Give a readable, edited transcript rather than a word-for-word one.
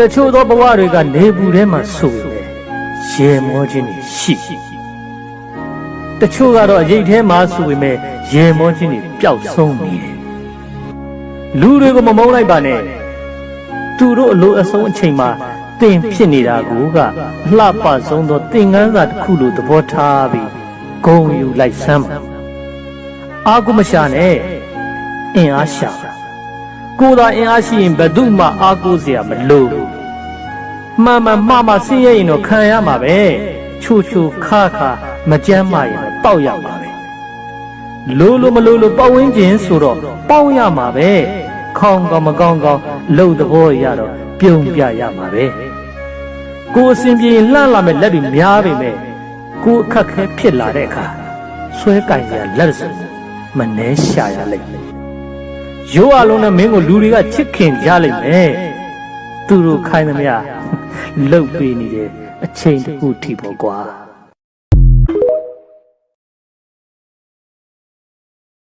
တချို့သောဘဝတွေကနေပူထဲမှာဆိုပေမဲ့ရေမောခြင်းတွေရှိတချို့ကတော့အရေးထဲမှာဆိုပေမဲ့ရေမောခြင်းတွေပျောက်ဆုံးနေတယ်လူတွေကိုမမုန်းလိုက်ပါနဲ့သူတို့အလိုအဆုံးအချိန်မှာသင်ဖြစ်နေတာကအလှပဆုံးသောသင်ခန်းစာတစ်ခုလိုသဘောထားပြီးဂုဏ်ယူလိုက်စမ်းပါအာကုမရှာနဲ့အင်အားရှာပါကိုယ်သာအင်အားရှိရင်ဘယ်သူမှအားကိုးစရာမလိုဘူးမှန်မှဆင်းရဲရင်တော့ခံရမှာပဲချိုခါမကြမ်းမာရင်တော့တောက်ရမှာပဲလိုမလိုပတ်ဝန်းကျင်ဆိုတော့ပေါင်းရမှာပဲခေါင်းကောင်းမကောင်းလှုပ်သဘောရတော့ပြုံးပြရမှာပဲကိုယ်အစဉ်ပြေလှမ်းလာမဲ့လက်တွေများပေမဲ့ကိုယ်အခက်ခဲဖြစ်လာတဲ့အခါဆွဲကင်ရလက်စမနှဲရှာရလိမ့်မယ်ရိုးအလုံးနဲ့မင်းကိုလူတွေကချစ်ခင်ကြလိမ့်မယ်သူတို့ခိုင်းသမျှလှုပ်ပေးနေတယ်အချိန်တစ်ခုထိပေါ့ကွာ